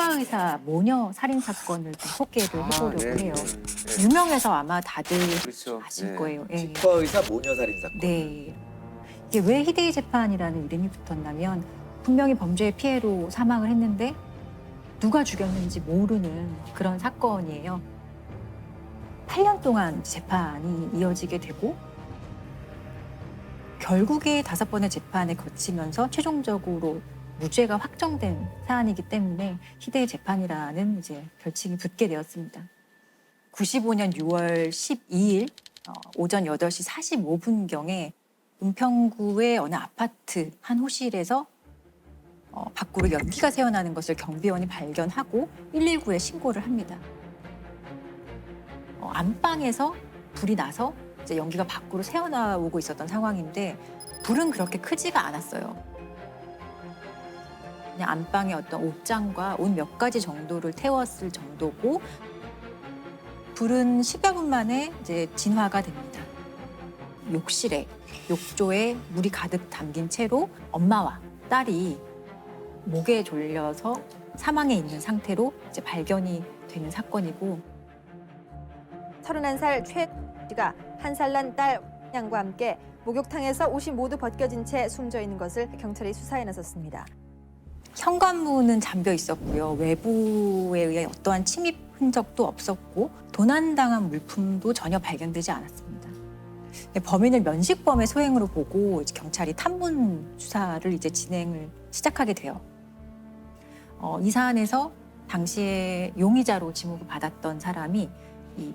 치과 의사 모녀 살인 사건을 좀 소개를 해보려고 네. 해요. 네. 유명해서 아마 다들 그렇죠. 아실 네. 거예요. 예. 치과 의사 모녀 살인 사건. 네. 이게 왜 희대의 재판이라는 이름이 붙었냐면 분명히 범죄의 피해로 사망을 했는데 누가 죽였는지 모르는 그런 사건이에요. 8년 동안 재판이 이어지게 되고 결국에 5번의 재판을 거치면서 최종적으로 무죄가 확정된 사안이기 때문에 희대의 재판이라는 이제 별칭이 붙게 되었습니다. 95년 6월 12일 오전 8시 45분경에 은평구의 어느 아파트 한 호실에서 밖으로 연기가 새어나는 것을 경비원이 발견하고 119에 신고를 합니다. 안방에서 불이 나서 이제 연기가 밖으로 새어나오고 있었던 상황인데 불은 그렇게 크지가 않았어요. 그냥 안방에 어떤 옷장과 옷 몇 가지 정도를 태웠을 정도고 불은 10여 분 만에 이제 진화가 됩니다. 욕실에 욕조에 물이 가득 담긴 채로 엄마와 딸이 목에 졸려서 사망해 있는 상태로 이제 발견이 되는 사건이고 31살 최 씨가 1살 난 딸 양과 함께 목욕탕에서 옷이 모두 벗겨진 채 숨져 있는 것을 경찰이 수사에 나섰습니다. 현관문은 잠겨 있었고요. 외부에 의해 어떠한 침입 흔적도 없었고 도난당한 물품도 전혀 발견되지 않았습니다. 범인을 면식범의 소행으로 보고 이제 경찰이 탐문 수사를 이제 진행을 시작하게 돼요. 이 사안에서 당시에 용의자로 지목을 받았던 사람이 이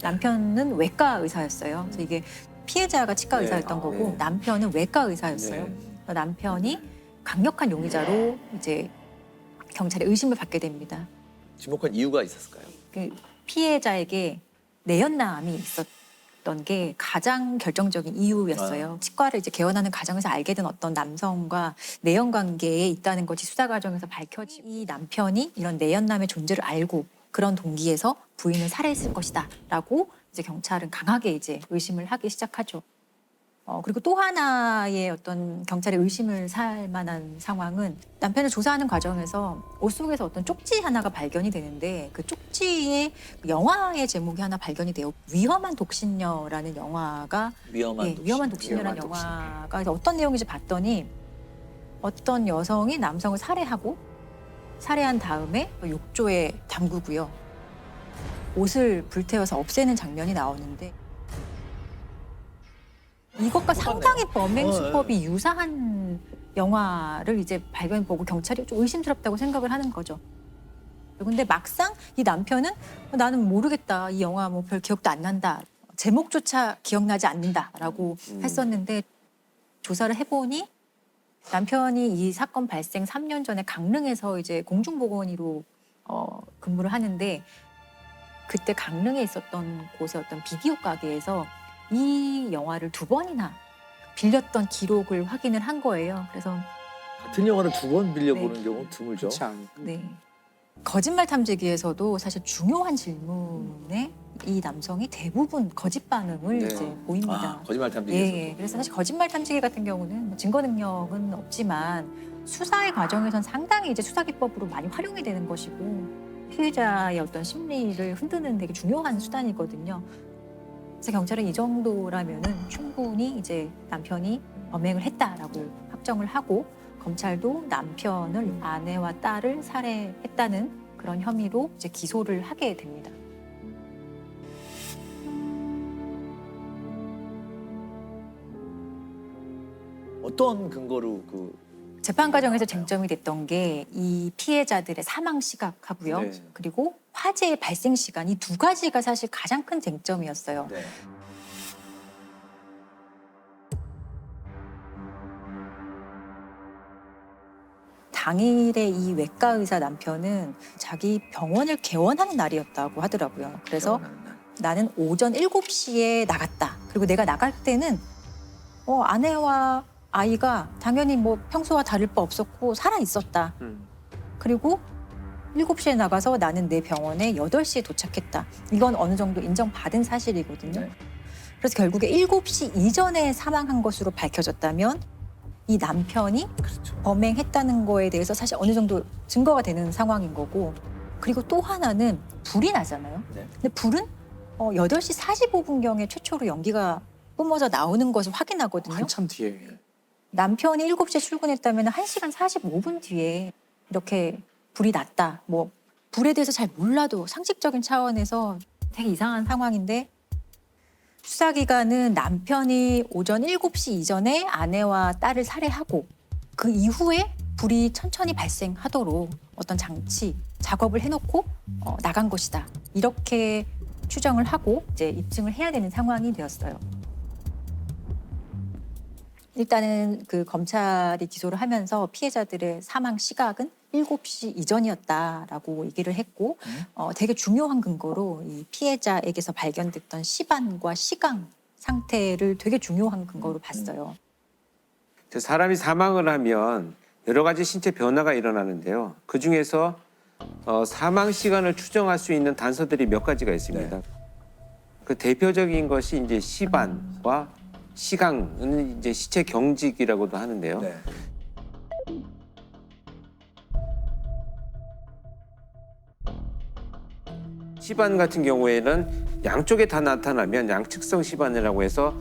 남편은 외과 의사였어요. 그래서 이게 피해자가 치과 네. 의사였던 거고 네. 남편은 외과 의사였어요. 네. 그래서 남편이 강력한 용의자로 이제 경찰에 의심을 받게 됩니다. 지목한 이유가 있었을까요? 그 피해자에게 내연남이 있었던 게 가장 결정적인 이유였어요. 치과를 이제 개원하는 과정에서 알게 된 어떤 남성과 내연 관계에 있다는 것이 수사 과정에서 밝혀지고 이 남편이 이런 내연남의 존재를 알고 그런 동기에서 부인을 살해했을 것이다라고 이제 경찰은 강하게 이제 의심을 하기 시작하죠. 그리고 또 하나의 어떤 경찰의 의심을 살 만한 상황은 남편을 조사하는 과정에서 옷 속에서 어떤 쪽지 하나가 발견이 되는데 그 쪽지에 영화의 제목이 하나 발견이 돼요. 위험한 독신녀라는 영화가 위험한 독신녀라는 영화가 어떤 내용인지 봤더니 어떤 여성이 남성을 살해한 다음에 욕조에 담그고요. 옷을 불태워서 없애는 장면이 나오는데 이것과 상당히 범행 수법이 유사한 영화를 이제 발견해보고 경찰이 좀 의심스럽다고 생각을 하는 거죠. 근데 막상 이 남편은 나는 모르겠다. 이 영화 뭐 별 기억도 안 난다. 제목조차 기억나지 않는다라고 했었는데 조사를 해보니 남편이 이 사건 발생 3년 전에 강릉에서 이제 공중보건의로 근무를 하는데 그때 강릉에 있었던 곳의 어떤 비디오 가게에서 이 영화를 2번이나 빌렸던 기록을 확인을 한 거예요. 그래서 같은 영화를 2번 빌려보는 네. 경우는 드물죠. 네. 거짓말 탐지기에서도 사실 중요한 질문에 이 남성이 대부분 거짓 반응을 네. 이제 보입니다. 거짓말 탐지기에서. 예. 그래서 사실 거짓말 탐지기 같은 경우는 뭐 증거 능력은 없지만 수사의 과정에선 상당히 이제 수사 기법으로 많이 활용이 되는 것이고 피해자의 어떤 심리를 흔드는 되게 중요한 수단이거든요. 그래서 경찰은 이 정도라면은 충분히 이제 남편이 범행을 했다라고 확정을 하고 검찰도 남편을 아내와 딸을 살해했다는 그런 혐의로 이제 기소를 하게 됩니다. 어떤 근거로 재판 과정에서 쟁점이 됐던 게 이 피해자들의 사망 시각하고요. 네. 그리고 화재의 발생 시간 이 2가지가 사실 가장 큰 쟁점이었어요. 네. 당일에 이 외과 의사 남편은 자기 병원을 개원하는 날이었다고 하더라고요. 그래서 나는 오전 7시에 나갔다. 그리고 내가 나갈 때는 아내와 아이가 당연히 뭐 평소와 다를 바 없었고 살아 있었다. 그리고 7시에 나가서 나는 내 병원에 8시에 도착했다. 이건 어느 정도 인정받은 사실이거든요. 네. 그래서 결국에 7시 이전에 사망한 것으로 밝혀졌다면 이 남편이 그렇죠. 범행했다는 거에 대해서 사실 어느 정도 증거가 되는 상황인 거고, 그리고 또 하나는 불이 나잖아요. 네. 근데 불은 8시 45분경에 최초로 연기가 뿜어져 나오는 것을 확인하거든요. 한참 뒤에. 남편이 7시에 출근했다면 1시간 45분 뒤에 이렇게 불이 났다. 뭐 불에 대해서 잘 몰라도 상식적인 차원에서 되게 이상한 상황인데, 수사기관은 남편이 오전 7시 이전에 아내와 딸을 살해하고 그 이후에 불이 천천히 발생하도록 어떤 장치, 작업을 해놓고 나간 것이다. 이렇게 추정을 하고 이제 입증을 해야 되는 상황이 되었어요. 일단은 그 검찰이 기소를 하면서 피해자들의 사망 시각은 7시 이전이었다라고 얘기를 했고, 되게 중요한 근거로 이 피해자에게서 발견됐던 시반과 시강 상태를 되게 중요한 근거로 봤어요. 사람이 사망을 하면 여러 가지 신체 변화가 일어나는데요. 그 중에서 사망 시간을 추정할 수 있는 단서들이 몇 가지가 있습니다. 네. 그 대표적인 것이 이제 시반과 시강은 이제 시체 경직이라고도 하는데요. 네. 시반 같은 경우에는 양쪽에 다 나타나면 양측성 시반이라고 해서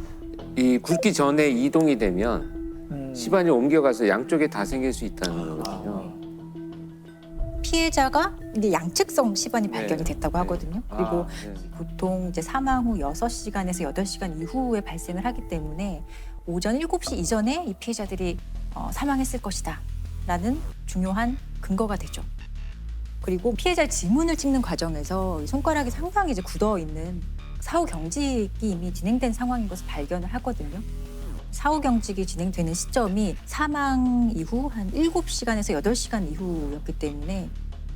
이 굵기 전에 이동이 되면 시반이 옮겨가서 양쪽에 다 생길 수 있다는 거거든요. 피해자가 이제 양측성 시반이 네. 발견이 됐다고 하거든요. 그리고 네. 보통 이제 사망 후 6시간에서 8시간 이후에 발생을 하기 때문에 오전 7시 이전에 이 피해자들이 사망했을 것이다 라는 중요한 근거가 되죠. 그리고 피해자의 지문을 찍는 과정에서 이 손가락이 상당히 이제 굳어 있는 사후 경직이 이미 진행된 상황인 것을 발견을 하거든요. 사후 경직이 진행되는 시점이 사망 이후 한 7시간에서 8시간 이후였기 때문에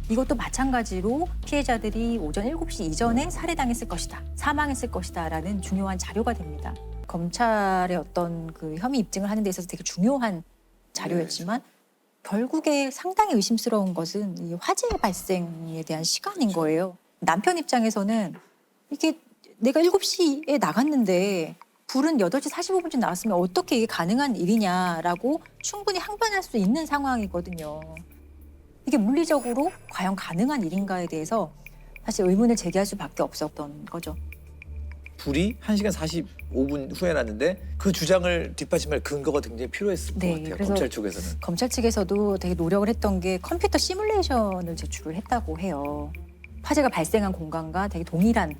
이것도 마찬가지로 피해자들이 오전 7시 이전에 살해당했을 것이다, 사망했을 것이다라는 중요한 자료가 됩니다. 검찰의 어떤 그 혐의 입증을 하는 데 있어서 되게 중요한 자료였지만 결국에 상당히 의심스러운 것은 이 화재 발생에 대한 시간인 거예요. 남편 입장에서는 이게 내가 7시에 나갔는데 불은 8시 45분쯤 나왔으면 어떻게 이게 가능한 일이냐라고 충분히 항변할 수 있는 상황이거든요. 이게 물리적으로 과연 가능한 일인가에 대해서 사실 의문을 제기할 수밖에 없었던 거죠. 불이 1시간 45분 후에 났는데 그 주장을 뒷받침할 근거가 굉장히 필요했을 것 네, 같아요. 그래서 검찰 쪽에서는. 검찰 측에서도 되게 노력을 했던 게 컴퓨터 시뮬레이션을 제출을 했다고 해요. 화재가 발생한 공간과 되게 동일한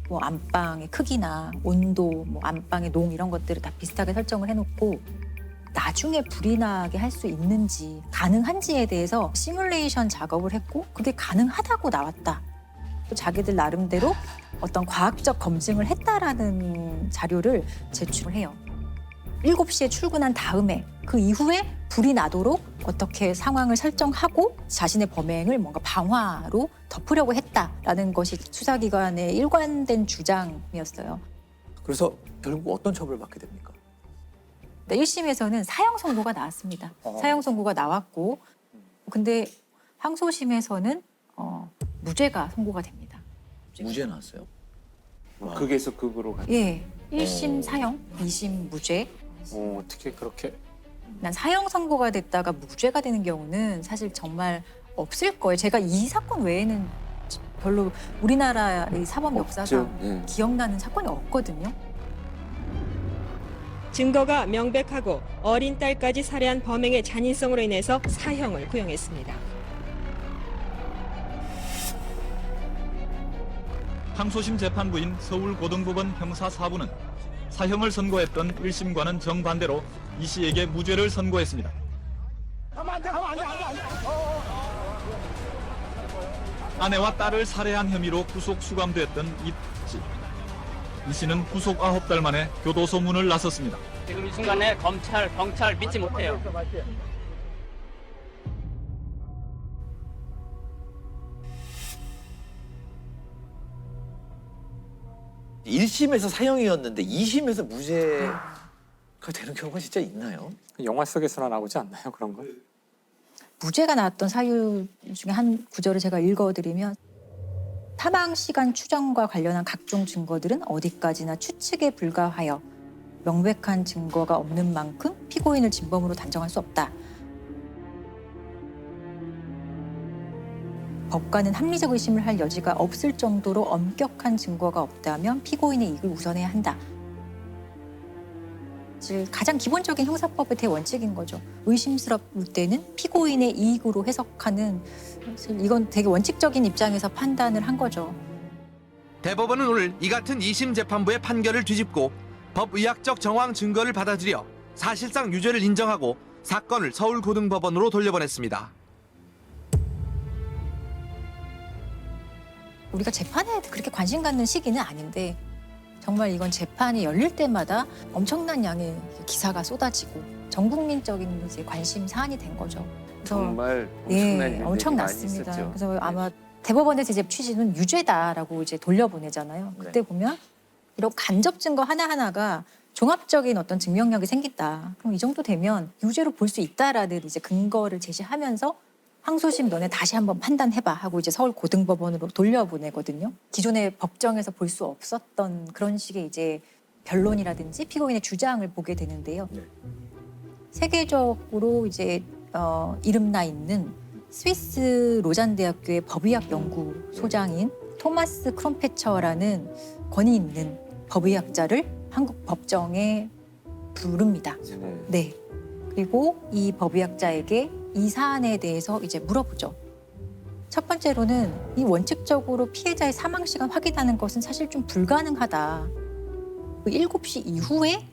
뭐 안방의 크기나 온도, 뭐 안방의 농 이런 것들을 다 비슷하게 설정을 해놓고 나중에 불이 나게 할 수 있는지 가능한지에 대해서 시뮬레이션 작업을 했고 그게 가능하다고 나왔다. 또 자기들 나름대로 어떤 과학적 검증을 했다라는 자료를 제출을 해요. 7시에 출근한 다음에 그 이후에 불이 나도록 어떻게 상황을 설정하고 자신의 범행을 뭔가 방화로 덮으려고 했다라는 것이 수사기관의 일관된 주장이었어요. 그래서 결국 어떤 처벌을 받게 됩니까? 네, 1심에서는 사형 선고가 나왔습니다. 사형 선고가 나왔고 근데 항소심에서는 무죄가 선고가 됩니다. 무죄 나왔어요. 극에서 극으로 갔. 예, 1심 사형, 2심 무죄. 어떻게 그렇게 난 사형 선고가 됐다가 무죄가 되는 경우는 사실 정말 없을 거예요. 제가 이 사건 외에는 별로 우리나라의 사법 역사상 네. 기억나는 사건이 없거든요. 증거가 명백하고 어린 딸까지 살해한 범행의 잔인성으로 인해서 사형을 구형했습니다. 항소심 재판부인 서울고등법원 형사4부는 사형을 선고했던 1심과는 정반대로 이 씨에게 무죄를 선고했습니다. 아내와 딸을 살해한 혐의로 구속 수감됐던 이 씨. 이 씨는 구속 9달 만에 교도소 문을 나섰습니다. 지금 이 순간에 검찰, 경찰 믿지 못해요. 일심에서 사형이었는데 2심에서 무죄가 되는 경우가 진짜 있나요? 영화 속에서나 나오지 않나요? 그런 거? 무죄가 나왔던 사유 중에 한 구절을 제가 읽어드리면 사망 시간 추정과 관련한 각종 증거들은 어디까지나 추측에 불과하여 명백한 증거가 없는 만큼 피고인을 진범으로 단정할 수 없다. 법관은 합리적 의심을 할 여지가 없을 정도로 엄격한 증거가 없다면 피고인의 이익을 우선해야 한다. 사실 가장 기본적인 형사법의 대원칙인 거죠. 의심스러울 때는 피고인의 이익으로 해석하는, 사실 이건 되게 원칙적인 입장에서 판단을 한 거죠. 대법원은 오늘 이 같은 2심 재판부의 판결을 뒤집고 법의학적 정황 증거를 받아들여 사실상 유죄를 인정하고 사건을 서울고등법원으로 돌려보냈습니다. 우리가 재판에 그렇게 관심 갖는 시기는 아닌데 정말 이건 재판이 열릴 때마다 엄청난 양의 기사가 쏟아지고 전 국민적인 이제 관심 사안이 된 거죠. 그래서 정말 네, 엄청난 엄청났습니다. 일들이 많이 있었죠. 그래서 아마 대법원에서 이제 취지는 유죄다라고 이제 돌려보내잖아요. 그때 보면 이런 간접 증거 하나하나가 종합적인 어떤 증명력이 생긴다. 그럼 이 정도 되면 유죄로 볼 수 있다라는 이제 근거를 제시하면서 항소심 너네 다시 한번 판단해봐 하고 이제 서울고등법원으로 돌려보내거든요. 기존의 법정에서 볼 수 없었던 그런 식의 이제 변론이라든지 피고인의 주장을 보게 되는데요. 세계적으로 이제 이름나 있는 스위스 로잔 대학교의 법의학 연구소장인 토마스 크롬페처라는 권위 있는 법의학자를 한국 법정에 부릅니다. 네. 그리고 이 법의학자에게 이 사안에 대해서 이제 물어보죠. 첫 번째로는 이 원칙적으로 피해자의 사망 시간 확인하는 것은 사실 좀 불가능하다. 7시 이후에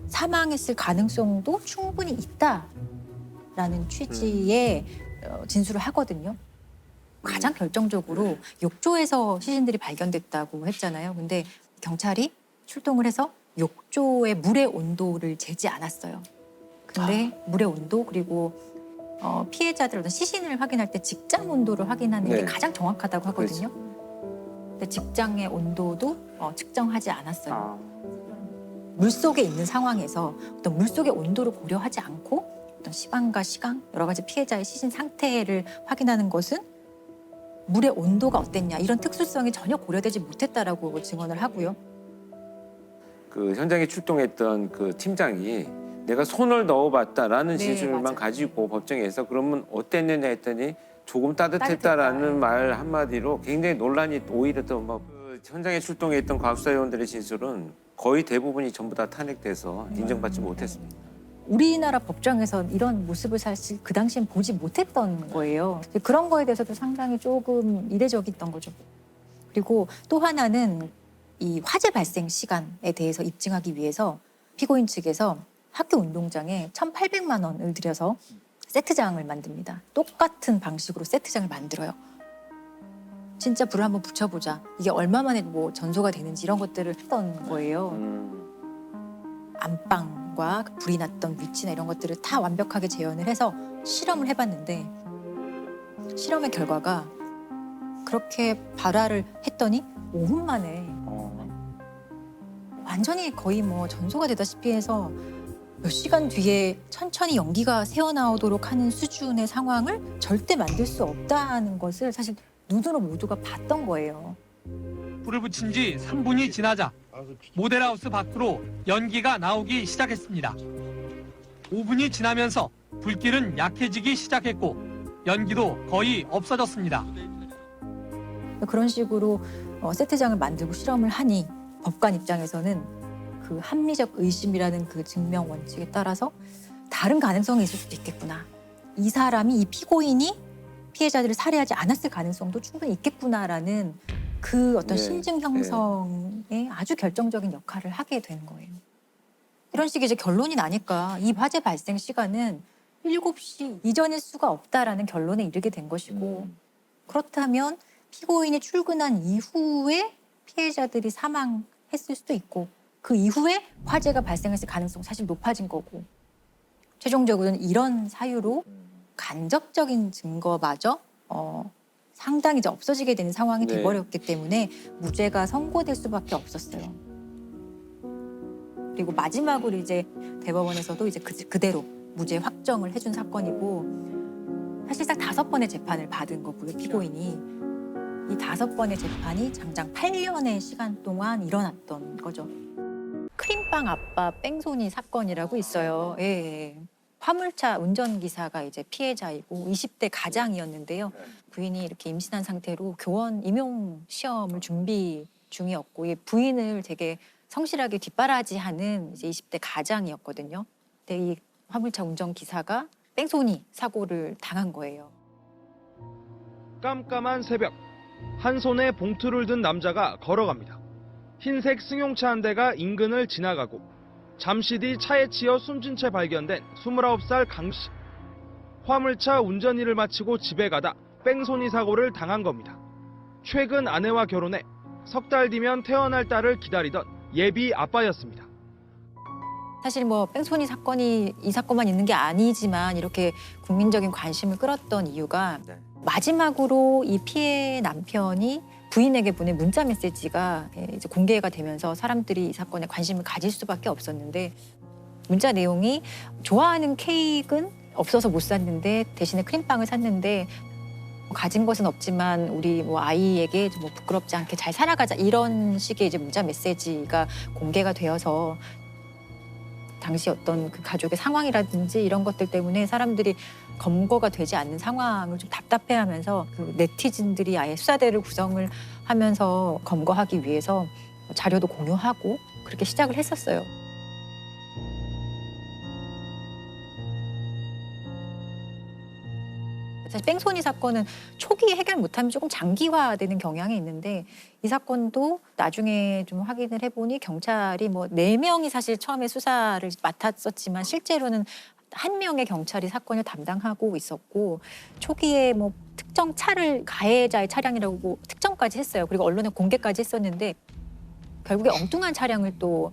사망했을 가능성도 충분히 있다라는 취지의 진술을 하거든요. 가장 결정적으로 욕조에서 시신들이 발견됐다고 했잖아요. 근데 경찰이 출동을 해서 욕조의 물의 온도를 재지 않았어요. 근데 물의 온도 그리고 피해자들 어떤 시신을 확인할 때 직장 온도를 확인하는 게 가장 정확하다고 하거든요. 근데 직장의 온도도 측정하지 않았어요. 물속에 있는 상황에서 어떤 물속의 온도를 고려하지 않고 어떤 시간과 시간, 여러 가지 피해자의 시신 상태를 확인하는 것은 물의 온도가 어땠냐 이런 특수성이 전혀 고려되지 못했다라고 증언을 하고요. 그 현장에 출동했던 그 팀장이 내가 손을 넣어봤다라는 네, 진술만 맞아요. 가지고 법정에서 그러면 어땠느냐 했더니 조금 따뜻했다라는 말 한마디로 굉장히 논란이 오히려 더 막 그 현장에 출동했던 과학수사위원들의 진술은 거의 대부분이 전부 다 탄핵돼서 인정받지 못했습니다. 우리나라 법정에서 이런 모습을 사실 그 당시엔 보지 못했던 거예요. 그런 거에 대해서도 상당히 조금 이례적이었던 거죠. 그리고 또 하나는 이 화재 발생 시간에 대해서 입증하기 위해서 피고인 측에서 학교 운동장에 1,800만 원을 들여서 세트장을 만듭니다. 똑같은 방식으로 세트장을 만들어요. 진짜 불을 한번 붙여보자. 이게 얼마 만에 뭐 전소가 되는지 이런 것들을 했던 거예요. 안방과 불이 났던 위치나 이런 것들을 다 완벽하게 재현을 해서 실험을 해봤는데 실험의 결과가 그렇게 발화를 했더니 5분 만에 완전히 거의 뭐 전소가 되다시피 해서 몇 시간 뒤에 천천히 연기가 새어나오도록 하는 수준의 상황을 절대 만들 수 없다는 것을 사실 눈으로 모두가 봤던 거예요. 불을 붙인 지 3분이 지나자 모델하우스 밖으로 연기가 나오기 시작했습니다. 5분이 지나면서 불길은 약해지기 시작했고 연기도 거의 없어졌습니다. 그런 식으로 세트장을 만들고 실험을 하니 법관 입장에서는 그 합리적 의심이라는 그 증명 원칙에 따라서 다른 가능성이 있을 수도 있겠구나. 이 사람이, 이 피고인이 피해자들을 살해하지 않았을 가능성도 충분히 있겠구나라는 그 어떤 심증 형성에 아주 결정적인 역할을 하게 되는 거예요. 이런 식의 이제 결론이 나니까 이 화재 발생 시간은 7시 이전일 수가 없다라는 결론에 이르게 된 것이고 그렇다면 피고인이 출근한 이후에 피해자들이 사망했을 수도 있고 그 이후에 화재가 발생했을 가능성 사실 높아진 거고 최종적으로는 이런 사유로 간접적인 증거마저 상당히 이제 없어지게 되는 상황이 돼버렸기 때문에 무죄가 선고될 수밖에 없었어요. 그리고 마지막으로 이제 대법원에서도 이제 그대로 무죄 확정을 해준 사건이고 사실상 5번의 재판을 받은 거고요. 피고인이 이 5번의 재판이 장장 8년의 시간 동안 일어났던 거죠. 크림빵 아빠 뺑소니 사건이라고 있어요. 예. 화물차 운전기사가 이제 피해자이고 20대 가장이었는데요. 부인이 이렇게 임신한 상태로 교원 임용 시험을 준비 중이었고 이 부인을 되게 성실하게 뒷바라지하는 이제 20대 가장이었거든요. 근데 이 화물차 운전기사가 뺑소니 사고를 당한 거예요. 깜깜한 새벽, 한 손에 봉투를 든 남자가 걸어갑니다. 흰색 승용차 한 대가 인근을 지나가고 잠시 뒤 차에 치여 숨진 채 발견된 29살 강 씨. 화물차 운전 일을 마치고 집에 가다 뺑소니 사고를 당한 겁니다. 최근 아내와 결혼해 석 달 뒤면 태어날 딸을 기다리던 예비 아빠였습니다. 사실 뭐 뺑소니 사건이 이 사건만 있는 게 아니지만 이렇게 국민적인 관심을 끌었던 이유가 마지막으로 이 피해 남편이 부인에게 보낸 문자 메시지가 이제 공개가 되면서 사람들이 이 사건에 관심을 가질 수밖에 없었는데 문자 내용이 좋아하는 케이크는 없어서 못 샀는데 대신에 크림빵을 샀는데 가진 것은 없지만 우리 뭐 아이에게 뭐 부끄럽지 않게 잘 살아가자 이런 식의 이제 문자 메시지가 공개가 되어서 당시 어떤 그 가족의 상황이라든지 이런 것들 때문에 사람들이 검거가 되지 않는 상황을 좀 답답해하면서 그 네티즌들이 아예 수사대를 구성을 하면서 검거하기 위해서 자료도 공유하고 그렇게 시작을 했었어요. 사실 뺑소니 사건은 초기에 해결 못하면 조금 장기화되는 경향이 있는데 이 사건도 나중에 좀 확인을 해보니 경찰이 뭐 4명이 사실 처음에 수사를 맡았었지만 실제로는 1명의 경찰이 사건을 담당하고 있었고 초기에 뭐 특정 차를 가해자의 차량이라고 특정까지 했어요. 그리고 언론에 공개까지 했었는데 결국에 엉뚱한 차량을 또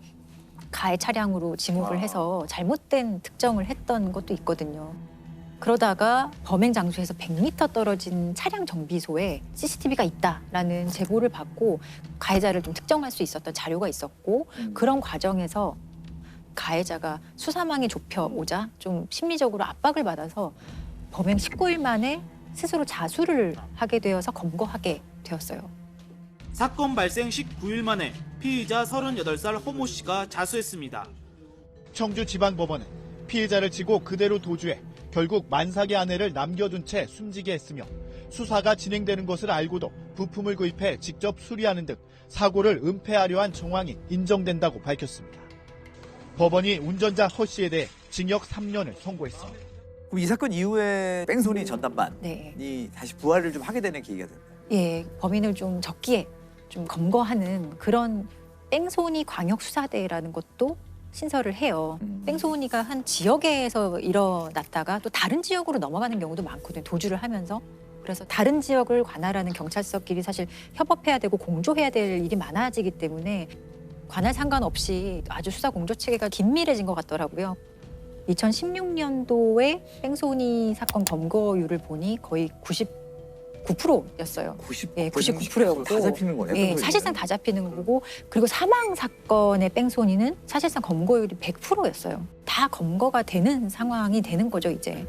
가해 차량으로 지목을 해서 잘못된 특정을 했던 것도 있거든요. 그러다가 범행 장소에서 100m 떨어진 차량 정비소에 CCTV가 있다라는 제보를 받고 가해자를 좀 특정할 수 있었던 자료가 있었고 그런 과정에서 가해자가 수사망이 좁혀오자 좀 심리적으로 압박을 받아서 범행 19일 만에 스스로 자수를 하게 되어서 검거하게 되었어요. 사건 발생 19일 만에 피의자 38살 허모 씨가 자수했습니다. 청주지방법원은 피해자를 치고 그대로 도주해 결국 만삭의 아내를 남겨둔 채 숨지게 했으며 수사가 진행되는 것을 알고도 부품을 구입해 직접 수리하는 등 사고를 은폐하려 한 정황이 인정된다고 밝혔습니다. 법원이 운전자 허 씨에 대해 징역 3년을 선고했습니다. 그럼 이 사건 이후에 뺑소니 전담반이 네. 다시 부활을 좀 하게 되는 계기가 됐나요? 예, 범인을 좀 적기에 좀 검거하는 그런 뺑소니 광역수사대라는 것도 신설을 해요. 뺑소니가 한 지역에서 일어났다가 또 다른 지역으로 넘어가는 경우도 많거든요. 도주를 하면서. 그래서 다른 지역을 관할하는 경찰서끼리 사실 협업해야 되고 공조해야 될 일이 많아지기 때문에 관할 상관없이 아주 수사 공조 체계가 긴밀해진 것 같더라고요. 2016년도에 뺑소니 사건 검거율을 보니 거의 99%였어요. 99%였고 다 잡히는 거네요. 예, 사실상 다 잡히는 거고 그리고 사망 사건의 뺑소니는 사실상 검거율이 100%였어요. 다 검거가 되는 상황이 되는 거죠, 이제.